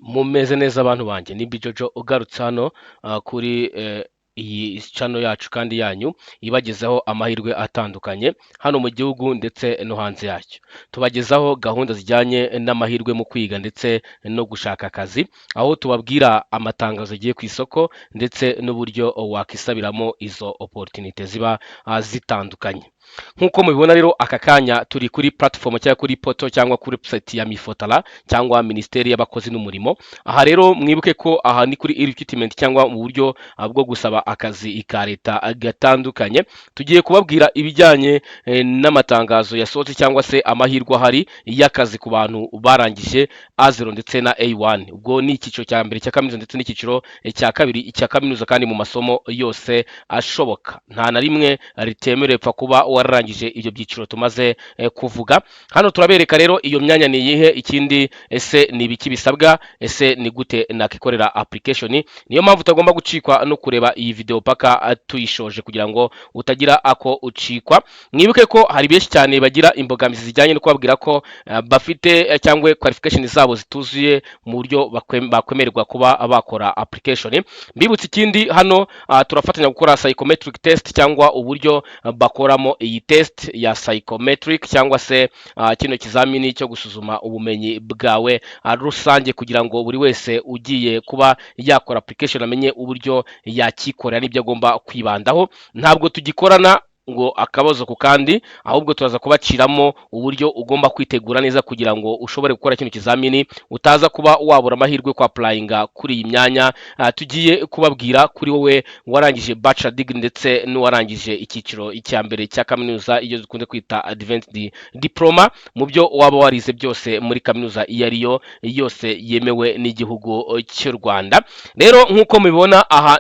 Mumeze neza abantu banjye ni Bijojo ugarutse hano kuri iyi channel yacu kandi yanyu ibagezaho amahirwe atandukanye hano mu gihugu ndetse no hanze yacyo. Tubagezaho gahunda zijyanye n'amahirwe mu kwiga ndetse no gushaka akazi, aho tubabwira amatangazo agiye ku isoko ndetse n'uburyo wakisabiramo izo opportunity ziba zitandukanye. Nk'uko mubibona rero aka kanya turi kuri platform cyangwa kuri poto cyangwa kuri website ya Mifotara cyangwa Minisiteri y'Abakozi n'Umurimo. Aha rero mwibuke ko aha ni kuri e-recruitment cyangwa mu buryo bwo gusaba akazi ka leta gatandukanye. Tugiye kubabwira ibijyanye n'amatangazo yasohotse cyangwa se amahirwe ahari y'akazi ku bantu barangije A0 ndetse na A1. Ubwo ni icyiciro cya mbere cya kaminuza ndetse n'icyiciro cya kabiri cya kaminuza kandi mu masomo yose ashoboka. Nta na rimwe ritemerewe pfa kuba wararangije ibyo byiciro tumaze kuvuga. Hano turabereka rero iyo myanya ni iyihe, ikindi ese ni ibiki bisabwa, ese ni gute nakikorera application. Niyo mpamvu utagomba gucikwa no kureba iyi video paka tuyishoje kugira ngo utagira ako ucikwa. Mwibuke ko hari benshi cyane bagira imbogamizi zijyanye no kubabwira ko bafite cyangwa qualification zabo zituzuye mu buryo bakwemererwa kuba bakora application. Mbibutse ikindi hano turafatanya gukora psychometric test cyangwa uburyo bakoramo iyi test ya psychometric cyangwa se kino kizamini cyo gusuzuma ubumenyi bwawe rusange kugira ngo buri wese ugiye kuba yakora application amenye uburyo yakikorera n'ibyo agomba kwibandaho. Ntabwo tugikorana ngo akabazo ku kandi, ahubwo turaza kubaciramo uburyo ugomba kwitegura neza kugira ngo ushobore gukora kino kizamini utaza kuba wabura amahirwe kwa applyinga kuri iyi myanya tugiye kubabwira kuri wowe warangije bachelor degree ndetse n'uwarangije icyiciro icya mbere cya kaminuza iyo dukunze kwita advanced diploma mu byo waba warize byose muri kaminuza iyo ariyo yose yemewe n'igihugu cy'u Rwanda. Rero nk'uko mubibona aha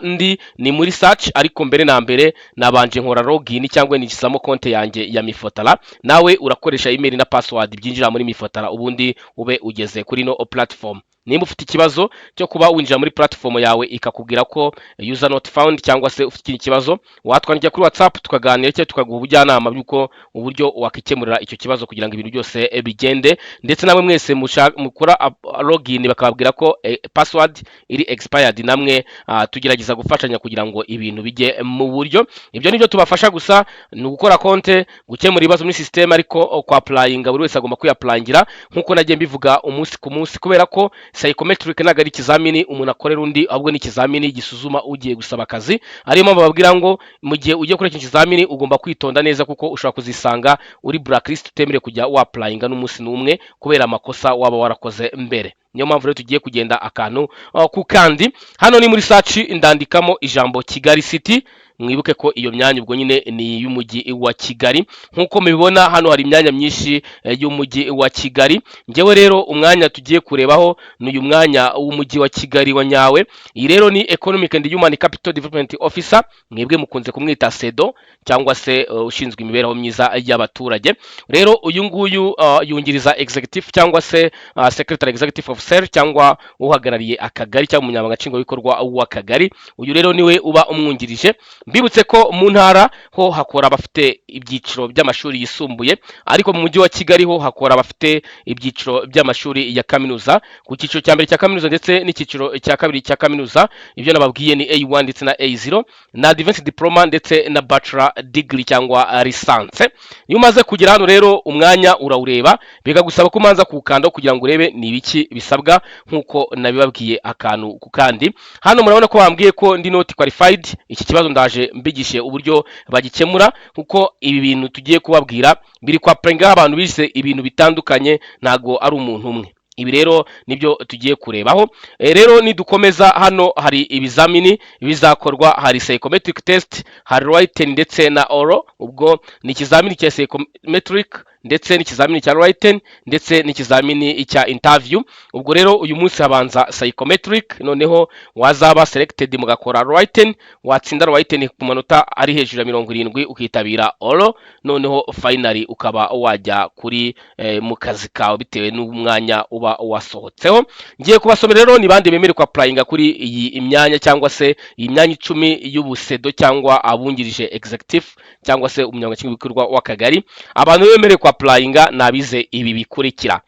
ni muri search, ariko mbere na mbere nabanje nkora login cyangwa nishyizamo konti yanjye ya Mifotara. Nawe urakoresha email na password byinjira muri Mifotara ubundi ube ugeze kuri no platform. Nimba ufite ikibazo cyo kuba winjira muri platform yawe ikakubwira ko user not found cyangwa se ufite ikindi kibazo, watwandikira kuri WhatsApp tukaganira cyangwa tukaguha ubujyanama by'uko uburyo wakikemurira icyo kibazo kugira ngo ibintu byose bigende. Ndetse namwe mwese mukora login bakababwira ko password iri expired, namwe tugerageza gufashanya kugira ngo ibintu bijye mu buryo. Ibyo nibyo tubafasha gusa ni ugukora konte, gukemura ibibazo muri system, ariko kwa applyinga buri wese agomba kwiapplyingira nkuko nagiye mbivuga umunsi ku munsi, kubera ko psychometric ntago ari ikizamini umuntu akorera undi, ahubwo ni ikizamini gisuzuma ugiye gusaba akazi. Ariyo mpamvu bababwira ngo mu gihe ugiye kuri iki kizamini ugomba kwitonda neza, kuko ushobora kuzisanga uri blacklist utemerewe kujya wapplyinga n'umunsi n'umwe kubera amakosa waba warakoze mbere. Niyo mpamvu rero tugiye kugenda akantu ku kandi. Hano ni muri search ndandikamo ijambo Kigali City. Mwibuke ko iyo myanya ubwo nyine ni y'umujyi wa Kigali. Nkuko mubibona hano hari imyanya myinshi y'umujyi wa Kigali. Ngewe rero umwanya tugiye kurebaho ni uyu mwanya w'umujyi wa Kigali wa nyawe. Iyi rero ni Economic and Human Capital Development Officer, mwebwe mukunze kumwita SEDO cyangwa se ushinzwe imibereho myiza y'abaturage. Rero uyu nguyu yungiriza executive cyangwa se secretary executive officer cyangwa uhagarariye akagari cyangwa umunyamabanga nshingwabikorwa w'akagari. Uyu rero niwe uba umwungirije. Mbibutse ko mu ntara ho hakora abafite ibyiciro by'amashuri yisumbuye, ariko mu mujyi wa Kigali ho hakora abafite ibyiciro by'amashuri ya kaminuza. Ku cyiciro cya mbere cya kaminuza ndetse n'icyiciro cya kabiri cya kaminuza, ibyo nababwiye ni A1 ndetse na A0 na advanced diploma ndetse na bachelor degree cyangwa licence. Iyo umaze kugera hano rero umwanya urawureba, bikagusaba ko umanza kuwukandaho kugira ngo urebe ni ibiki bisabwa nkuko nabibabwiye akantu ku kandi. Hano murabona ko bambwiye ko ndi not qualified. Iki kibazo ndaje mbigishe uburyo bagikemura, kuko ibi bintu tugiye kubabwira biri kwa applyinga abantu bize ibintu bitandukanye, ntago ari umuntu umwe. Ibi rero nibyo tugiye kurebaho. Rero nidukomeza hano hari ibizamini bizakorwa, hari psychometric test, hari written ndetse na oral. Ubwo ni ikizamini cya psychometric ndetse n'ikizamini cya written ndetse n'ikizamini cya interview. Ubwo rero uyu munsi habanza psychometric, noneho wazaba selected mugakora written, watsinda written ku manota ari hejuru ya 70 ukitabira oral, noneho finally ukaba wajya kuri mu kazi kawe bitewe n'umwanya uba wasohotseho. Ngiye kubasomera rero ni bande bemerewe applyinga kuri iyi imyanya cyangwa se iyi myanya 10 y'ubusedo cyangwa abungirije executive cyangwa se umunyamabanga nshingwabikorwa w'akagari. Abantu bemerewe applyinga nabize ibi bikurikira.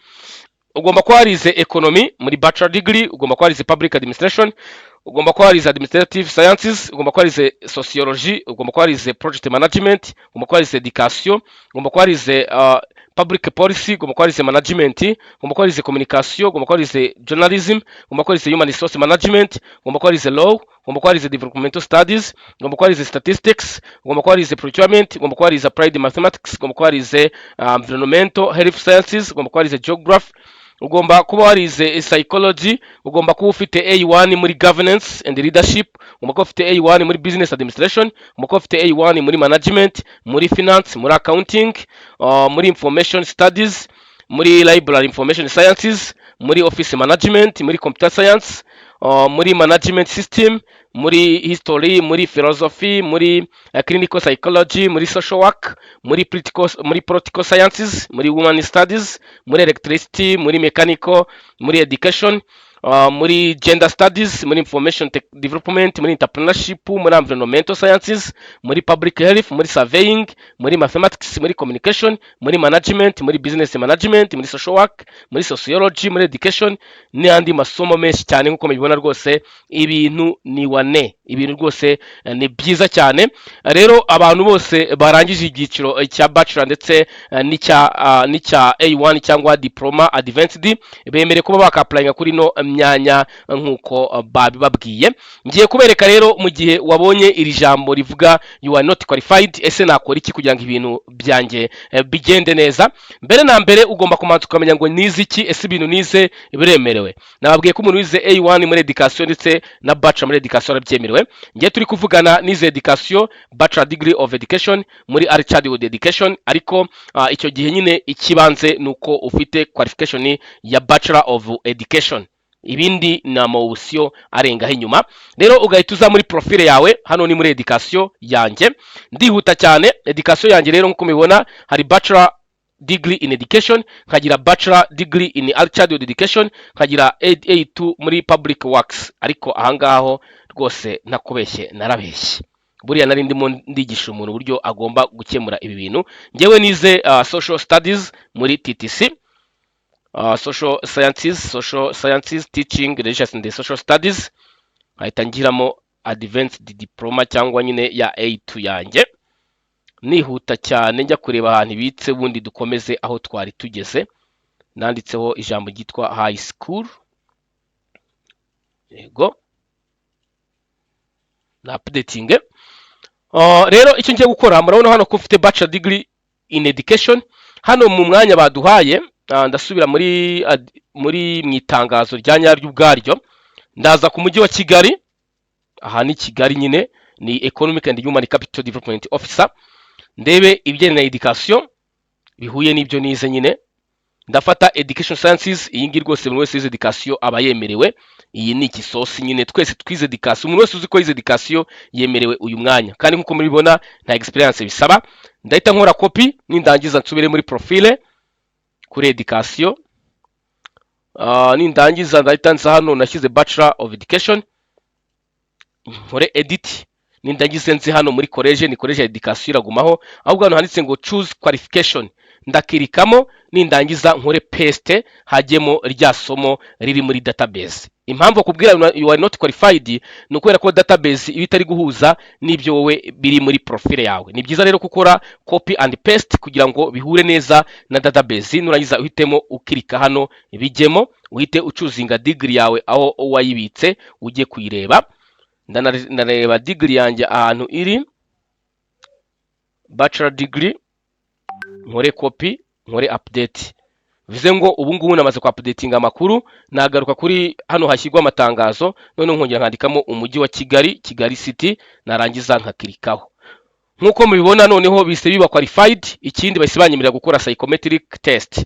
ugomba kuba warize economy muri bachelor degree, ugomba kuba warize public administration, ugomba kuba warize administrative sciences, ugomba kuba warize sociology, ugomba kuba warize project management, ugomba kuba warize education, ugomba kuba warize public policy, ugomba kuba warize management, ugomba kuba warize communication, ugomba kuba warize journalism, ugomba kuba warize human resource management, ugomba kuba warize law, ugomba kuba warize developmental studies, ugomba kuba warize statistics, ugomba kuba warize procurement, ugomba kuba warize applied mathematics, ugomba kuba warize environmental health sciences, ugomba kuba warize geography, ugomba kuba warize psychology, ugomba kuba ufite A1 muri governance and leadership, ugomba kuba ufite A1 muri business administration, ugomba kuba ufite A1 muri management, muri finance, muri accounting, muri information studies, muri library information sciences, muri office management, muri computer science, muri management system, muri history, muri philosophy, muri clinical psychology, muri social work, muri political sciences, muri human studies, muri electricity, muri mechanical, muri education, muri gender studies, muri information development, muri entrepreneurship, muri environmental sciences, muri public health, muri surveying, muri mathematics, muri communication, muri management, muri business management, muri social work, muri sociology, muri education n'andi masomo menshi cyane. Nkuko mubibona rwose ibintu ni wane, ibintu rwose ni byiza cyane. Rero abantu bose barangije igiciro cya bachelor ndetse n'icya A1 cyangwa diploma advanced bemere kuba bakapplyinga kuri no myanya nkuko babibabwiye. Ngiye kubereka rero mu gihe wabonye iri jambo rivuga you are not qualified, ese nakora iki kugira ngo ibintu byanjye bigende neza. Mbere na mbere ugomba kumanza ukamenya ngo nize iki, ese ibintu nize biremerewe. Nababwiye ko umuntu wize A1 muri education ndetse na bachelor muri education arabyemerewe. Ngiye turi kuvugana nize education, bachelor degree of education muri early childhood education, ariko icyo gihe nyine ikibanze nuko ufite qualification ya bachelor of education, ibindi ni amawusiyo arengaho inyuma. Rero ugahita uza muri profile yawe, hano ni muri education yanjye. Ndihuta cyane, education yanjye rero nkuko mubibona hari bachelor degree in education, nkagira bachelor degree in early childhood education, nkagira A2 muri public works. Ariko ahangaho rwose nakubeshye, narabeshye. Buriya nari ndimo ndigisha umuntu uburyo agomba gukemura ibi bintu. Ngewe nize social studies muri TTC, social sciences teaching religious and social studies, ahita ngiramo advanced diploma cyangwa nyine ya A2 yanjye. Nihuta cyane njya kureba ahantu ibitse, bundi dukomeze aho twari tugeze. Nanditseho ijambo ryitwa high school, yego na updating. Rero icyo ngiye gukora, murabona hano ko ufite bachelor degree in education. Hano mu mwanya baduhaye, ndasubira muri mwitangazo rya nyaryo ubwaryo, ndaza ku mujyi wa Kigali. Aha ni Kigali nyine, ni Economic and Human Capital Development Officer. Ndebe ibijyanye na education bihuye n'ibyo nize nyine. Ndafata education sciences, iyi ngi rwose buri wese yize education aba yemerewe. Iyi ni ikisosi nyine, twese twize education, umuntu wese uzi ko yize education yemerewe uyu mwanya, kandi nkuko muribona nta experience bisaba. Ndahita nkora copy, nindangiza nsubire muri profile kuri education. Nindangiza ndahita nza hano nashyize bachelor of education, nkore edit. Nindangize nzi hano muri college, ni college ya education iragumaho, ahubwo hano handitse ngo choose qualification, ndakirikamo. Nindangiza nkore paste, hajyemo rya somo riri muri database. Impamvu kubwira you are not qualified ni ukubera ko database iba itari guhuza n'ibyo wowe biri muri profile yawe. Ni byiza rero gukora copy and paste kugira ngo bihure neza na database. Nurangiza uhitemo ukirika hano bijyemo, uhite ucuzinga degree yawe aho wayibitse ujye kuyireba. Ndareba degree yanjye ahantu iri, bachelor degree, nkore copy, nkore update. Bivuze ngo ubu ngubu namaze ku updating amakuru. Nagaruka kuri hano hashyirwa amatangazo, none nkongera nkandikamo umujyi wa Kigali, Kigali city, narangiza nkakirikaho. Nkuko mubibona noneho bise biba qualified. Ikindi bahise banyemerera gukora psychometric test.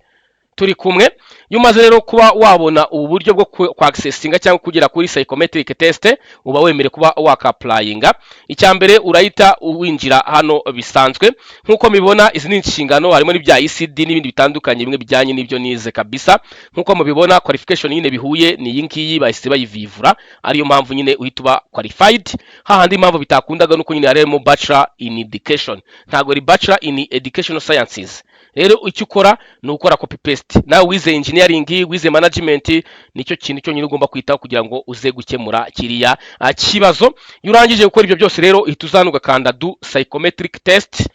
Turi kumwe. Iyo umaze rero kuba wabona ubu buryo bwo accessinga cyangwa kugera kuri psychometric test, uba wemere kuba wakapplyinga. Icyambere urahita uwinjira hano bisanzwe. Nkuko mubibona izi ni inshingano, harimo n'ibya ECD n'ibindi bitandukanye bimwe bijyanye n'ibyo nize kabisa. Nkuko mubibona qualification nyine bihuye ni iyi ngiyi, bahise bayivivura, ariyo mpamvu nyine uhita uba qualified. Hahandi impamvu bitakundaga nuko nyine harimo bachelor in education, ntago ari bachelor in educational sciences. rero icyo ukora ni ukora copy paste. Nawe wize engineering, wize management, nicyo kintu cyonyine ugomba kwitaho kugira ngo uze gukemura kiriya kibazo. Iyo urangije gukora ibyo byose rero uhita uzana ugakanda do psychometric test.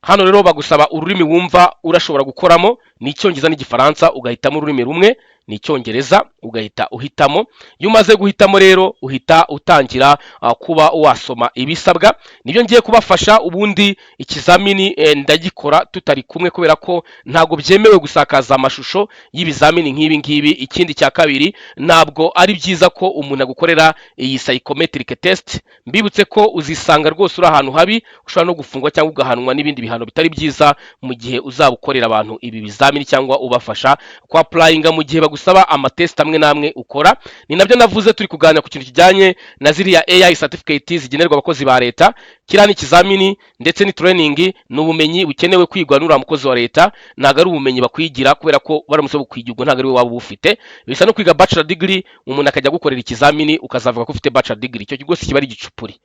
Hano rero bagusaba ururimi wumva urashobora gukoramo, ni Icyongereza n'Igifaransa, ugahitamo ururimi rumwe, ni Icyongereza, ugahita uhitamo. Iyo umaze guhitamo rero uhita utangira kuba wasoma ibisabwa. Nibyo ngiye kubafasha, ubundi ikizamini ndagikora tutari kumwe kubera ko ntago byemewe gusakaza amashusho y'ibizamini nk'ibi ngibi. Ikindi cya kabiri, ntabwo ari byiza ko umuntu agukorera iyi psychometric test. Mbibutse ko uzisanga rwose uri ahantu habi, ushobora no gufungwa cyangwa ugahanwa n'ibindi bihano bitari byiza mu gihe uzabukorera abantu ibi bizamini cyangwa ubafasha kwa applyinga mu gihe bagusaba amatest amwe namwe ukora. Ni nabyo navuze turi kuganira ku kintu kijyanye na ziriya AI certificate zigenerwa abakozi ba leta. Kiriya ni ikizamini ndetse ni training, n'ubumenyi bukenewe kwigwa n'uriya mukozi wa leta, ntabwo ari ubumenyi bakwigira kubera ko baramutse bukwigirwa ntabwo ari we waba bufite. Bisa no kwiga bachelor degree, umuntu akajya gukorera ikizamini ukazavuga ko ufite bachelor degree, icyo rwose kiba ari igicupuri,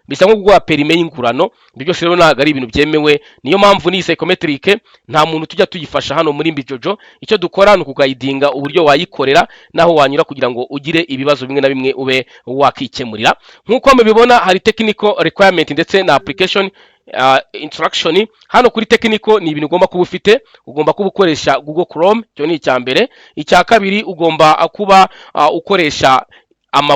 bisa nko gukora perime y'ingurano. Ibyo byose rero ntabwo ari ibintu byemewe. Niyo mpamvu ni psychometric nta muntu tujya tuyifasha hano muri Mbijojo. Icyo dukora ni ukugayidinga uburyo wayikorera naho wanyura kugira ngo ugire ibibazo bimwe na bimwe ube wakikemurira. Nk'uko mubibona hari technical requirement ndetse na application instruction. Hano kuri technical ni ibintu ugomba kuba ufite, ugomba kuba ukoresha Google Chrome, cyo ni icya mbere. Icya kabiri, ugomba kuba ukoresha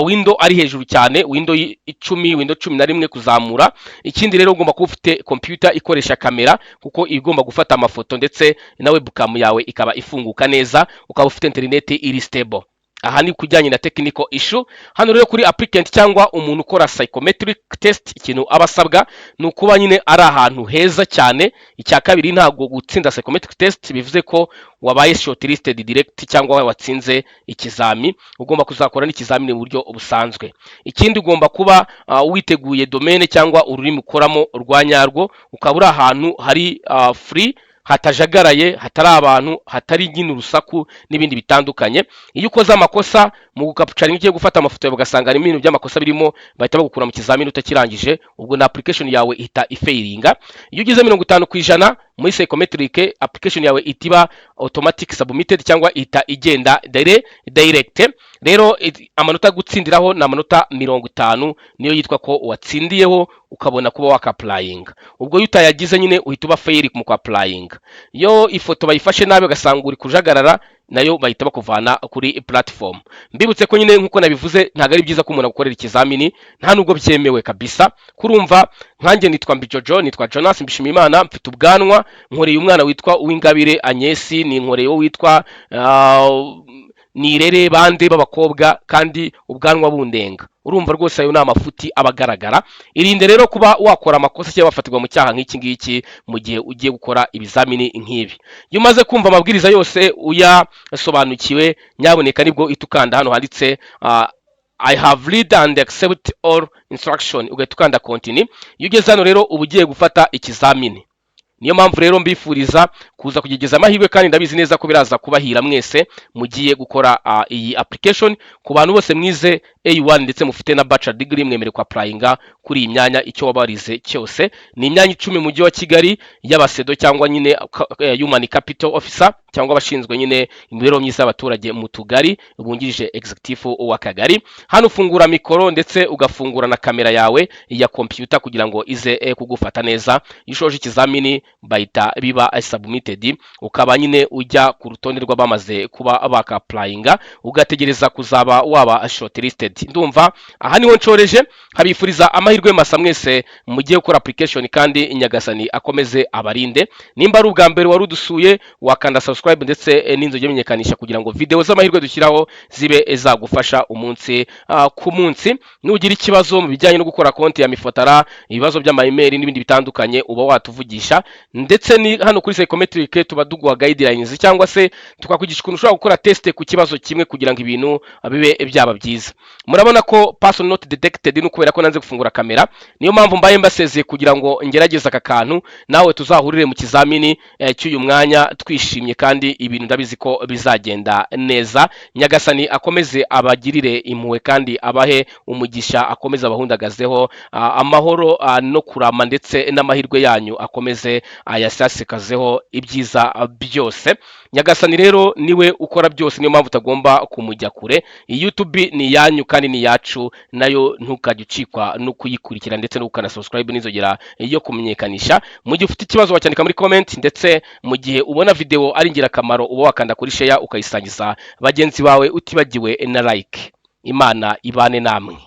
window ari hejuru cyane, window 10, window 11 kuzamura. Ikindi rero ugomba kuba ufite computer ikoresha kamera kuko igomba gufata amafoto ndetse na webcam yawe ikaba ifunguka neza, ukaba ufite internet iri stable. Aha ni kujyanye na technical issue. Hano rero kuri applicant cyangwa umuntu ukora psychometric test, ikintu abasabwa ni ukuba nyine ari ahantu heza cyane. Icya kabiri, ntabwo gutsinda psychometric test bivuze ko wabaye shortlisted direct cyangwa watsinze ikizami. Ugomba kuzakora n'ikizamini mu buryo busanzwe. Ikindi, ugomba kuba witeguye domaine cyangwa ururimi ukoramo rwanyarwo, ukaba uri ahantu hari free, hatajagaraye, hatari abantu, hatari nyine urusaku n'ibindi bitandukanye. Iyo ukoze amakosa mu gukapturing ugiye gufata amafoto yawe ugasanga ari ibintu by'amakosa birimo, bahita bagukura mu kizamini utakirangije, ubwo na application yawe ihita ifailinga. Iyo ugize 50% muri psychometric, application yawe itiba automatic submitted cyangwa ita igenda direct. Rero amanota gutsindiraho na amanota 50 niyo yitwa ko watsindiyeho ukabona kuba wakapplying. Ubwo iyo utayagize nyine uhita uba fail mu applying. Yo ifoto bayifashe nabi ugasanga uri kujagarara, nayo bahita bakuvana kuri platform. Mbibutse ko nyine nkuko nabivuze ntago ari byiza ko umuntu agukorera ikizamini, nta nubwo byemewe kabisa. Kurumva nkanjye nitwa Mbijojo, nitwa Jonas Mbishimiyimana, mfite ubwanwa, nkoreye umwana witwa Uwingabire Agnes, ni nkoreye witwa Nirere bande b'abakobwa kandi ubwanwa bundenga. Urumva rwose ayo ni amafuti abagaragara. Irinde rero kuba wakora amakosa cyangwa wafatirwa mu cyaha nk'iki ngiki mu gihe ugiye gukora ibizamini nk'ibi. Iyo umaze kumva amabwiriza yose uyasobanukiwe, nyaboneka nibwo itukanda hano handitse I have read and accept all instruction, ugahita ukanda continue. Iyo ugeze hano rero uba ugiye gufata ikizamini. Niyo mpamvu rero mbifuriza kuza kugigeza amahirwe, kandi ndabizi neza ko biraza kubahira mwese mugiye gukora iyi application. Ku bantu bose mwize A1 ndetse mufite na bachelor degree, mwemere ku applyinga kuri iyi myanya. Icyo wabarize cyose ni imyanya 10 mu mujyi wa Kigali y'abasedo cyangwa nyine human capital officer cyangwa abashinzwe nyine imibereho myiza y'abaturage mu tugari, bungirije executive w'akagari. Hano ufungura mikoro ndetse ugafungura na kamera yawe ya computer kugira ngo ize kugufata neza. Iyo ushoje ikizamini bahita biba submitted, ukaba nyine ujya ku rutonde rw'abamaze kuba baka applyinga, ugategereza kuzaba waba shortlisted. Ndumva aha niho ncoreje. Habifuriza amahirwe masa mwese mugiye gukora application, kandi Nyagasani akomeze abarinde. Nimba ari ubwa mbere wari udusuye, wakanda subscribe ndetse n'inzoga imenyekanisha kugira ngo video z'amahirwe dushyiraho zibe ezagufasha umunsi ku munsi. Nugira ikibazo mu bijyanye no gukora konti ya Mifotara, ibibazo by'ama email n'ibindi bitandukanye, uba watuvugisha. Ndetse ni hano kuri psychometric ntucike, tuba duguha guidelines cyangwa se tukakwigisha ukuntu ushobora gukora test ku kibazo kimwe kugira ngo ibintu bibe byaba byiza. Murabona ko person not detected ni ukubera ko nanze gufungura kamera, niyo mpamvu mbaye mbasezeye kugira ngo ngerageze aka kantu nawe tuzahurire mu kizamini cy'uyu mwanya twishimye kandi ibintu ndabizi ko bizagenda neza. Nyagasani akomeze abagirire impuhwe kandi abahe umugisha, akomeze abahundagazeho amahoro no kurama, ndetse n'amahirwe yanyu akomeze ayasasikazeho ibyiza byose. Nyagasani rero niwe ukora byose, niyo mpamvu utagomba kumujya kure. YouTube ni yanyu kandi ni yacu, nayo ntukajye ucikwa no kuyikurikira ndetse no gukana subscribe n'inzogera yo kumenyekanisha. Mu gihe ufite ikibazo wacyandika muri comment, ndetse mu gihe ubona video ari ingirakamaro uba wakanda kuri share ukayisangiza bagenzi bawe utibagiwe na like. Imana ibane namwe.